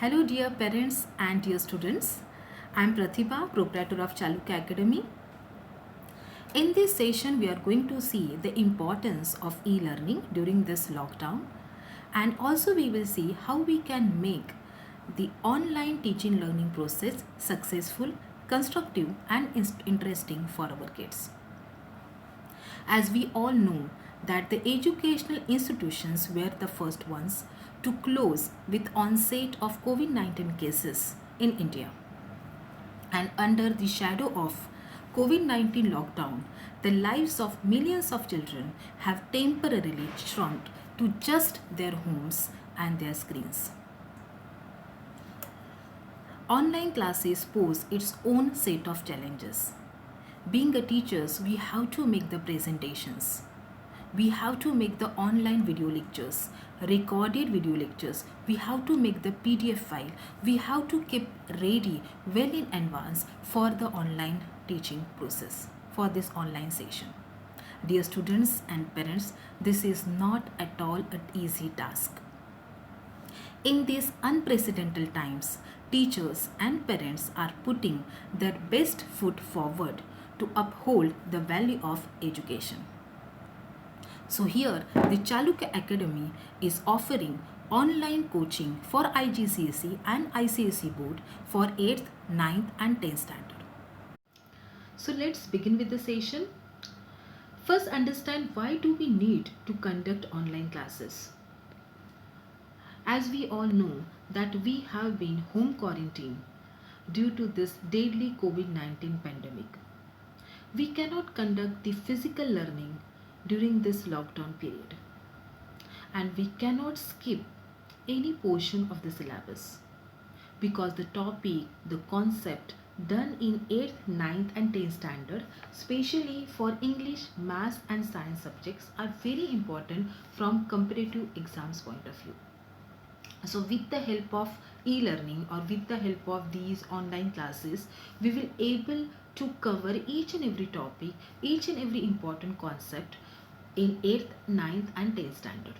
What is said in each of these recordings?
Hello dear parents and dear students. I am Pratibha, proprietor of Chalukya Academy. In this session we are going to see the importance of e-learning during this lockdown, and also we will see how we can make the online teaching learning process successful, constructive and interesting for our kids. As we all know that the educational institutions were the first ones to close with onset of COVID-19 cases in India. And under the shadow of COVID-19 lockdown, the lives of millions of children have temporarily shrunk to just their homes and their screens. Online classes pose its own set of challenges. Being a teachers, we have to make the presentations. We have to make the online video lectures, recorded video lectures. We have to make the PDF file. We have to keep ready well in advance for the online teaching process, for this online session. Dear students and parents, this is not at all an easy task. In these unprecedented times, teachers and parents are putting their best foot forward to uphold the value of education. So here the Chalukya Academy is offering online coaching for IGCSE and ICSE board for 8th, 9th and 10th standard. So let's begin with the session. First, understand why do we need to conduct online classes. As we all know that we have been home quarantined due to this deadly COVID-19 pandemic. We cannot conduct the physical learning during this lockdown period, and we cannot skip any portion of the syllabus because the topic, the concept done in 8th, 9th and 10th standard, especially for English, Maths and Science subjects, are very important from comparative exams point of view. So with the help of e-learning or with the help of these online classes, we will able to cover each and every topic, each and every important concept in 8th, 9th and 10th standard.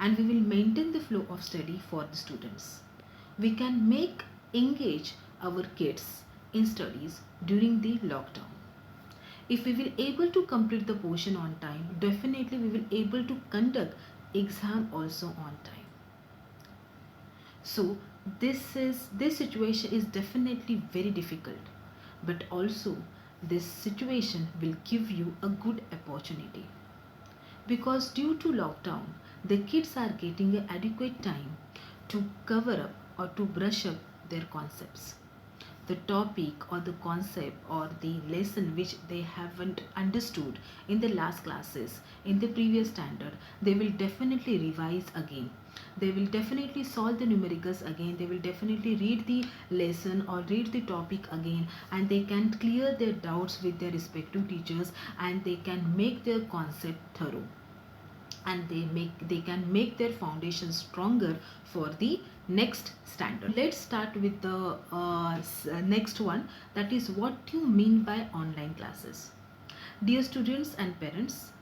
And we will maintain the flow of study for the students. We can engage our kids in studies during the lockdown. If we will able to complete the portion on time, definitely we will able to conduct exam also on time. So this situation is definitely very difficult, but also this situation will give you a good opportunity, because due to lockdown the kids are getting adequate time to cover up or to brush up their concepts, the topic or the concept or the lesson which they haven't understood in the last classes in the previous standard. They will definitely revise again, they will definitely solve the numericals again, they will definitely read the lesson or read the topic again, and they can clear their doubts with their respective teachers, and they can make their concept thorough, and they can make their foundation stronger for the next standard. Let's start with the next one, that is what you mean by online classes. Dear students and parents,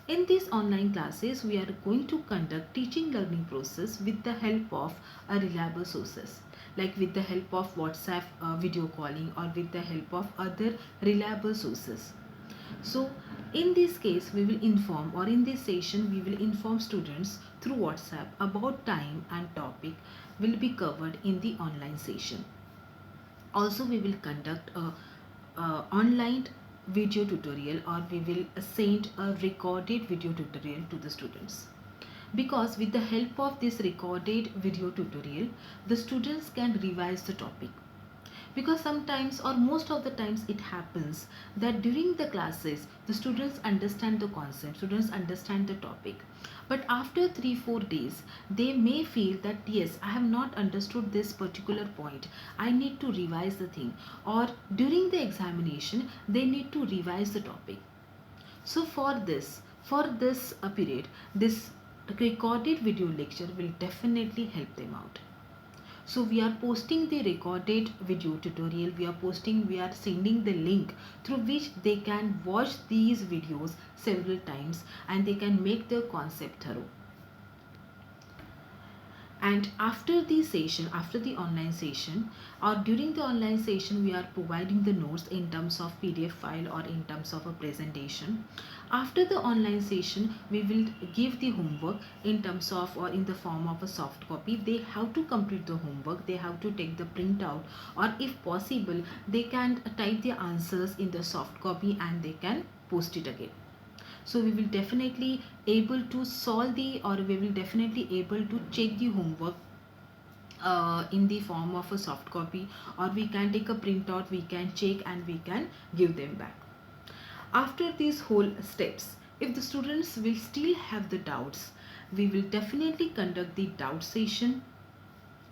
in these online classes we are going to conduct teaching learning process with the help of a reliable sources, like with the help of WhatsApp video calling or with the help of other reliable sources. So in this case we will inform, or in this session we will inform students through WhatsApp about time and topic will be covered in the online session. Also we will conduct a online video tutorial, or we will send a recorded video tutorial to the students, because with the help of this recorded video tutorial the students can revise the topic. Because sometimes or most of the times it happens that during the classes the students understand the concept, students understand the topic, but after 3-4 days they may feel that yes, I have not understood this particular point, I need to revise the thing, or during the examination they need to revise the topic. So for this period, this recorded video lecture will definitely help them out. So we are posting the recorded video tutorial, we are sending the link through which they can watch these videos several times and they can make their concept thorough. And after the session, after the online session, or during the online session, we are providing the notes in terms of PDF file or in terms of a presentation. After the online session, we will give the homework in terms of or in the form of a soft copy. They have to complete the homework, they have to take the printout, or if possible they can type the answers in the soft copy and they can post it again. So we will definitely able to solve the, or we will definitely able to check the homework in the form of a soft copy, or we can take a printout, we can check and we can give them back. After these whole steps, if the students will still have the doubts, we will definitely conduct the doubt session,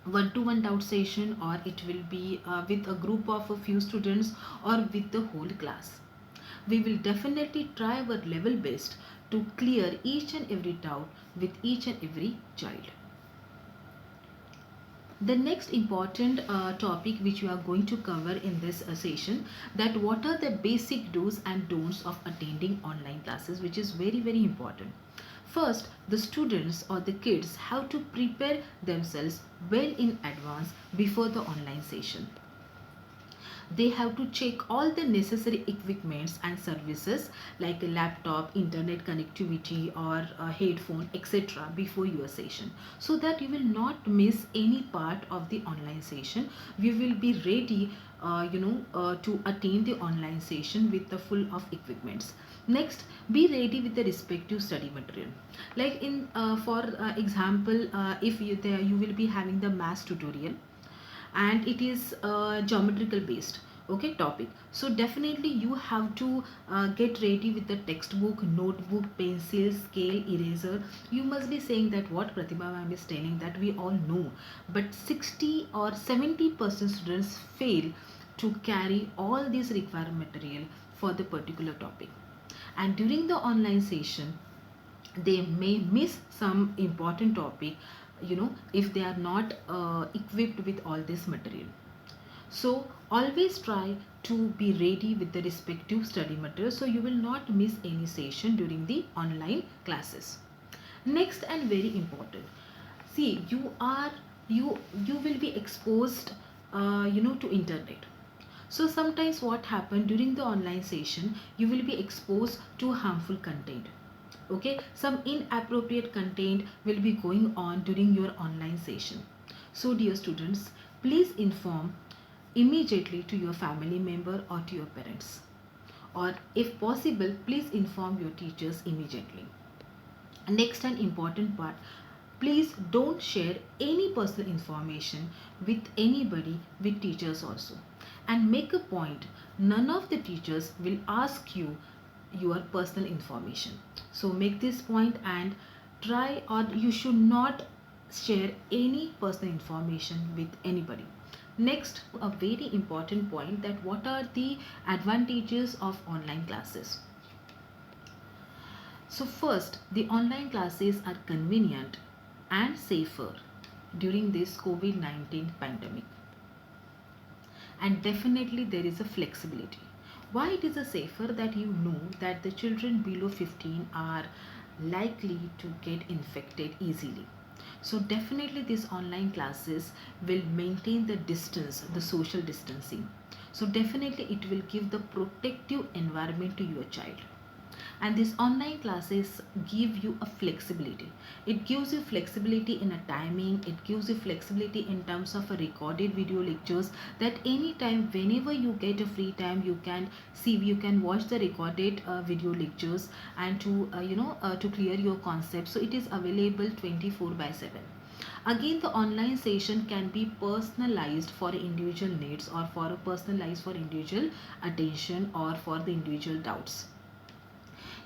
one-to-one doubt session, or it will be with a group of a few students or with the whole class. We will definitely try our level best to clear each and every doubt with each and every child. The next important topic which we are going to cover in this session, that what are the basic do's and don'ts of attending online classes, which is very important. First, the students or the kids have to prepare themselves well in advance before the online session. They have to check all the necessary equipments and services like a laptop, internet connectivity, or a headphone, etc. before your session, so that you will not miss any part of the online session. We will be ready to attend the online session with the full of equipments. Next, be ready with the respective study material. Like in for example, if you will be having the math tutorial and it is geometrical based, okay, topic, so definitely you have to get ready with the textbook, notebook, pencil, scale, eraser. You must be saying that what Pratibha ma'am is telling, that we all know, but 60 or 70% students fail to carry all this required material for the particular topic, and during the online session they may miss some important topic, if they are not equipped with all this material. So always try to be ready with the respective study material, so you will not miss any session during the online classes. Next and very important, see, you will be exposed to internet. So sometimes what happen during the online session, you will be exposed to harmful content. Okay, some inappropriate content will be going on during your online session. So dear students, please inform immediately to your family member or to your parents, or if possible please inform your teachers immediately. Next and important part, please don't share any personal information with anybody, with teachers also, and make a point, none of the teachers will ask you your personal information. So make this point and try, or you should not share any personal information with anybody. Next, a very important point, that what are the advantages of online classes. So first, the online classes are convenient and safer during this COVID-19 pandemic. And definitely there is a flexibility. Why it is a safer, that you know that the children below 15 are likely to get infected easily. So definitely these online classes will maintain the distance, the social distancing. So definitely it will give the protective environment to your child. And these online classes give you a flexibility. It gives you flexibility in a timing, it gives you flexibility in terms of a recorded video lectures, that anytime whenever you get a free time, you can see, you can watch the recorded video lectures, and to clear your concept. So it is available 24/7. Again, the online session can be personalized for individual needs, or for a personalized for individual attention, or for the individual doubts.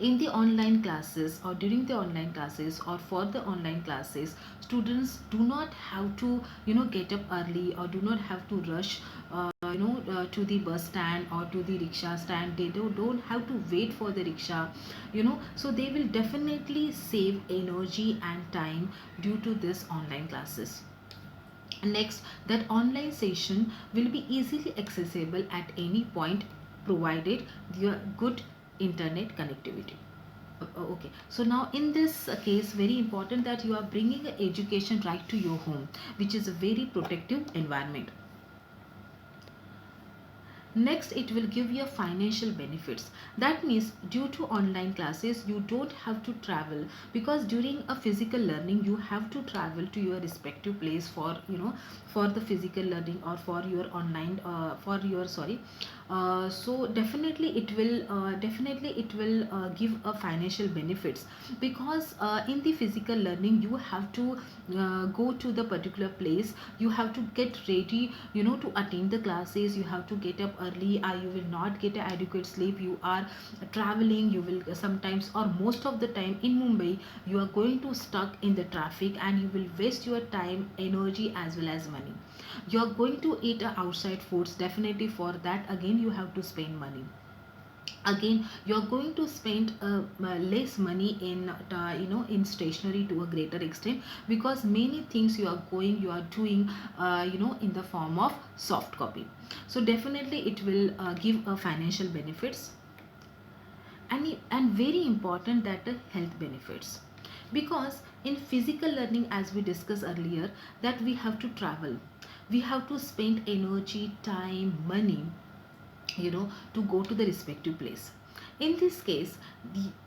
In the online classes, or during the online classes, or for the online classes, students do not have to get up early, or do not have to rush to the bus stand or to the rickshaw stand. They don't have to wait for the rickshaw, so they will definitely save energy and time due to this online classes. Next, that online session will be easily accessible at any point, provided your good internet connectivity. Okay, so now in this case, very important that you are bringing education right to your home, which is a very protective environment. Next, it will give you financial benefits. That means due to online classes, you don't have to travel, because during a physical learning, you have to travel to your respective place for, for the physical learning, or for your online, for your, sorry. So definitely it will give a financial benefits, because in the physical learning you have to go to the particular place, you have to get ready, to attend the classes, you have to get up early, you will not get adequate sleep, you are traveling, you will sometimes, or most of the time in Mumbai, you are going to stuck in the traffic, and you will waste your time, energy, as well as money. You are going to eat outside foods, definitely for that again you have to spend money. Again, you are going to spend less money in, in stationery to a greater extent, because many things you are doing, in the form of soft copy. So definitely it will give financial benefits. And very important that the health benefits, because in physical learning, as we discussed earlier, that we have to travel, we have to spend energy, time, money, to go to the respective place. In this case,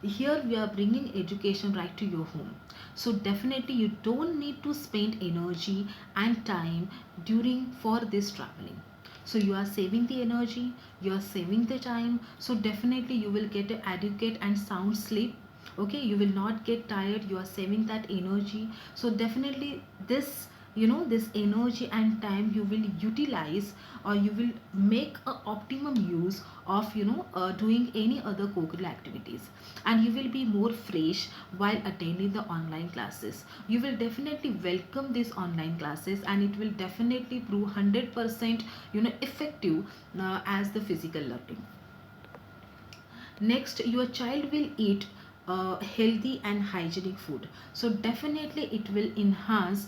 here we are bringing education right to your home, so definitely you don't need to spend energy and time during for this traveling. So you are saving the energy, you are saving the time, so definitely you will get an adequate and sound sleep. Okay, you will not get tired, you are saving that energy. So definitely this, this energy and time you will utilize, or you will make a optimum use of, doing any other co-curricular activities, and you will be more fresh while attending the online classes. You will definitely welcome these online classes, and it will definitely prove 100% effective as the physical learning. Next, your child will eat healthy and hygienic food, so definitely it will enhance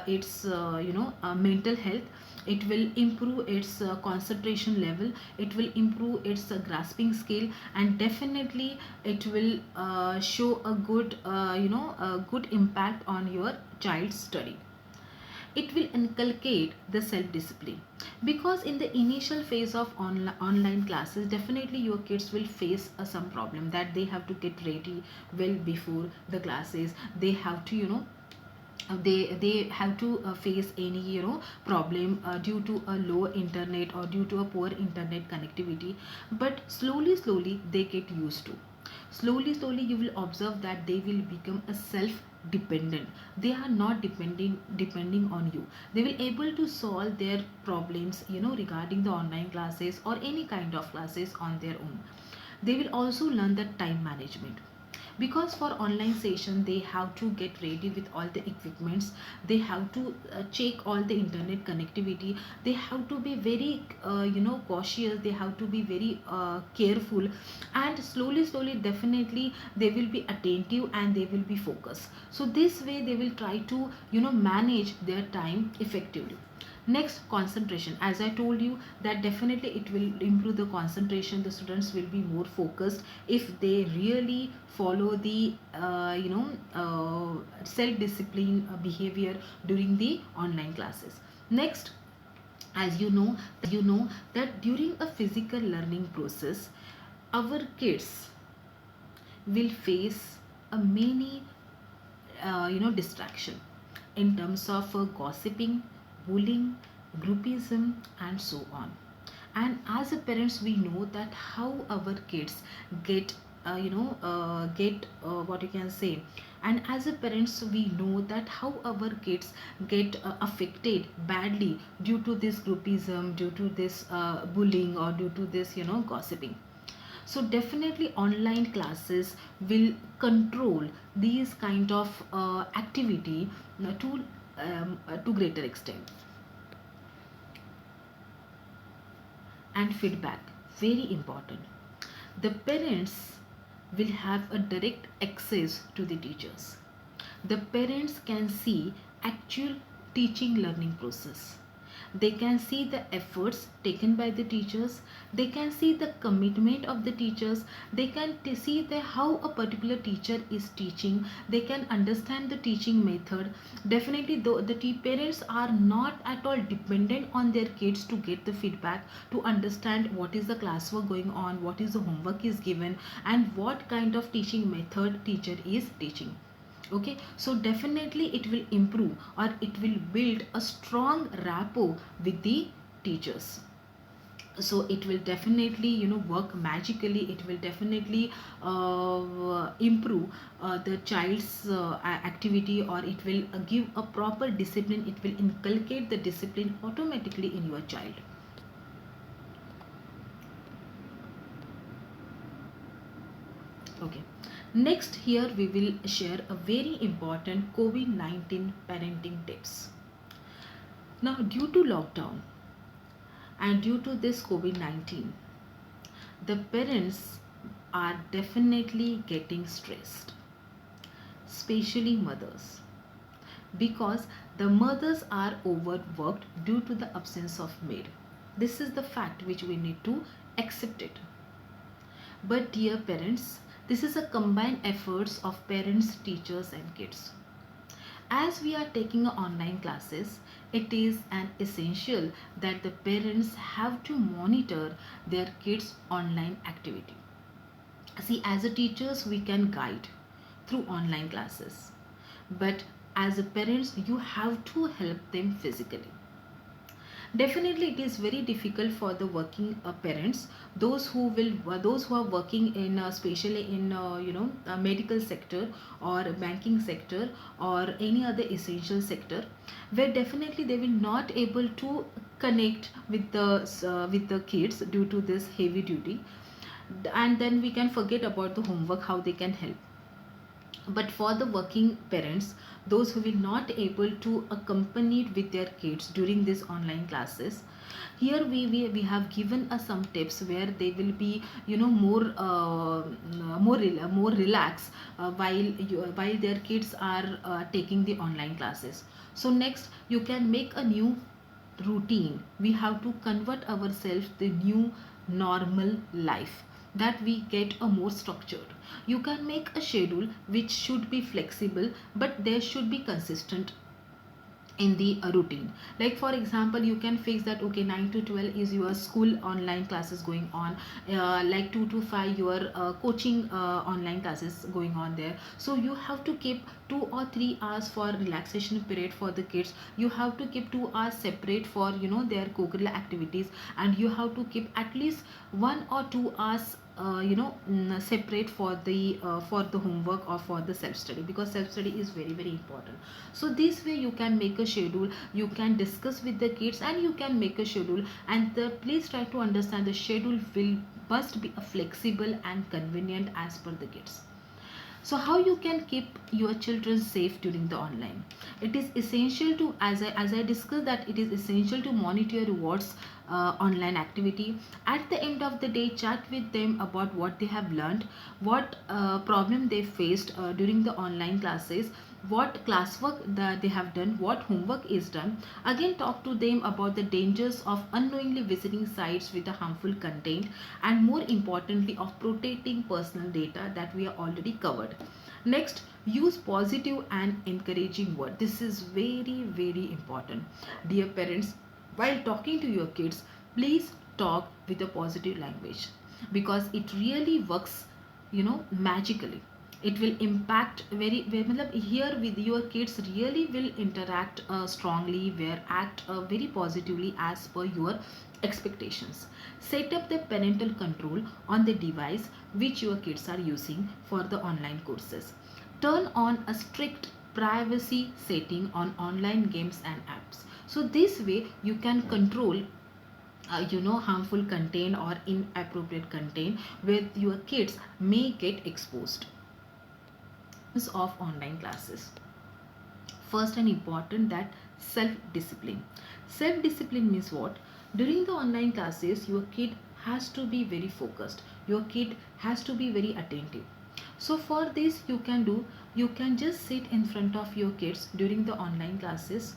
its mental health, it will improve its concentration level, it will improve its grasping skill, and definitely it will show a good, a good impact on your child's study. It will inculcate the self discipline, because in the initial phase of online classes, definitely your kids will face some problem, that they have to get ready well before the classes, they have to, they have to face any, problem due to a low internet, or due to a poor internet connectivity. But slowly they get used to, slowly you will observe that they will become a self dependent, they are not depending on you, they will able to solve their problems, regarding the online classes or any kind of classes on their own. They will also learn the time management, because for online session they have to get ready with all the equipments, they have to check all the internet connectivity, they have to be very cautious, they have to be very careful, and slowly definitely they will be attentive and they will be focused. So this way they will try to manage their time effectively. Next, concentration, as I told you, that definitely it will improve the concentration, the students will be more focused if they really follow the self discipline behavior during the online classes. Next, as you know that during a physical learning process, our kids will face a many distraction in terms of gossiping, bullying, groupism, and so on. And as a parents, we know that how our kids get get what you can say, and as a parents we know that how our kids get affected badly due to this groupism, due to this bullying, or due to this gossiping. So definitely online classes will control these kind of activity to greater extent. And feedback, very important, the parents will have a direct access to the teachers, the parents can see actual teaching learning process, They can see the efforts taken by the teachers, they can see the commitment of the teachers, they can see how a particular teacher is teaching, they can understand the teaching method. Definitely though the parents are not at all dependent on their kids to get the feedback, to understand what is the classwork going on, what is the homework is given, and what kind of teaching method teacher is teaching. Okay, so definitely it will improve, or it will build a strong rapport with the teachers. So it will definitely work magically, it will definitely improve the child's activity, or it will give a proper discipline, it will inculcate the discipline automatically in your child. Okay, next here we will share a very important COVID-19 parenting tips. Now, due to lockdown and due to this COVID-19, the parents are definitely getting stressed, especially mothers, because the mothers are overworked due to the absence of maid. This is the fact which we need to accept it. But dear parents, this is a combined efforts of parents, teachers and kids. As we are taking online classes, it is an essential that the parents have to monitor their kids' online activity. See, as a teachers, we can guide through online classes, but as a parents, you have to help them physically. Definitely it is very difficult for the working parents, those who are working in especially in medical sector or banking sector or any other essential sector, where definitely they will not able to connect with the kids due to this heavy duty. And then we can forget about the homework, how they can help. But for the working parents, those who will not able to accompany with their kids during these online classes, here we have given us some tips where they will be more relaxed while their kids are taking the online classes. So next, you can make a new routine. We have to convert ourselves the new normal life, that we get a more structured. You can make a schedule which should be flexible, but there should be consistent in the routine. Like for example, you can fix that okay, 9 to 12 is your school online classes going on, like 2 to 5 your coaching online classes going on there. So you have to keep 2 or 3 hours for relaxation period for the kids, you have to keep 2 hours separate for their co-curricular activities, and you have to keep at least 1 or 2 hours separate for the homework or for the self study, because self study is very very important. So this way you can make a schedule, you can discuss with the kids and you can make a schedule. And please try to understand the schedule will must be a flexible and convenient as per the kids. So how you can keep your children safe during the online? It is essential to, as I discussed, that it is essential to monitor rewards online activity. At the end of the day, chat with them about what they have learned, what problem they faced during the online classes, what classwork that they have done, what homework is done. Again, talk to them about the dangers of unknowingly visiting sites with a harmful content, and more importantly of protecting personal data that we are already covered. Next, use positive and encouraging word. This is very very important. Dear parents, while talking to your kids, please talk with a positive language, because it really works magically. It will impact matlab here with your kids, really will interact strongly, where act very positively as per your expectations. Set up the parental control on the device which your kids are using for the online courses. Turn on a strict privacy setting on online games and apps. So this way you can control harmful content or inappropriate content where your kids may get exposed of online classes. First and important, that self discipline. Self discipline means what? During the online classes, your kid has to be very focused, your kid has to be very attentive. So for this, you can just sit in front of your kids during the online classes,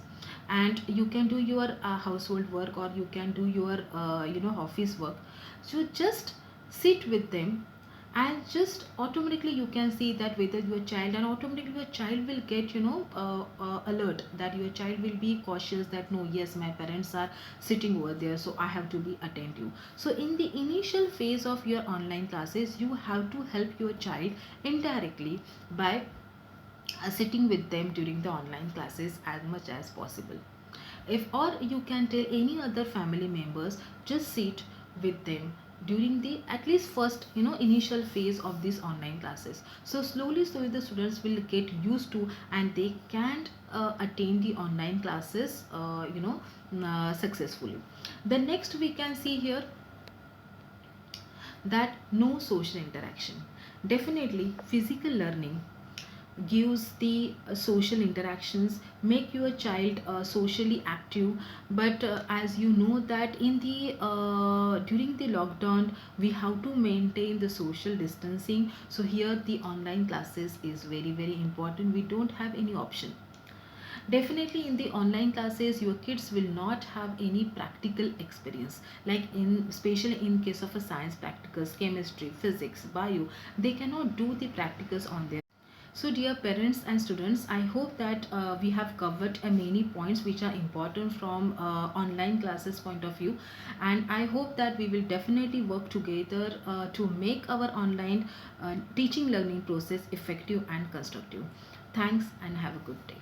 and you can do your household work, or you can do your office work. So just sit with them, and just automatically you can see that whether your child, and automatically your child will get alert, that your child will be cautious, that no, yes, my parents are sitting over there, so I have to be attentive. So in the initial phase of your online classes, you have to help your child indirectly by sitting with them during the online classes as much as possible. If, or you can tell any other family members, just sit with them during the at least first initial phase of these online classes. So slowly the students will get used to, and they can attain the online classes successfully. The next we can see here, that no social interaction. Definitely physical learning gives the social interactions, make your child socially active. But as you know that in the during the lockdown, we have to maintain the social distancing. So here the online classes is very very important, we don't have any option. Definitely in the online classes, your kids will not have any practical experience, like in especially in case of a science practicals, chemistry, physics, bio, they cannot do the practicals on their. So dear parents and students, I hope that we have covered many points which are important from online classes point of view, and I hope that we will definitely work together to make our online teaching learning process effective and constructive. Thanks and have a good day.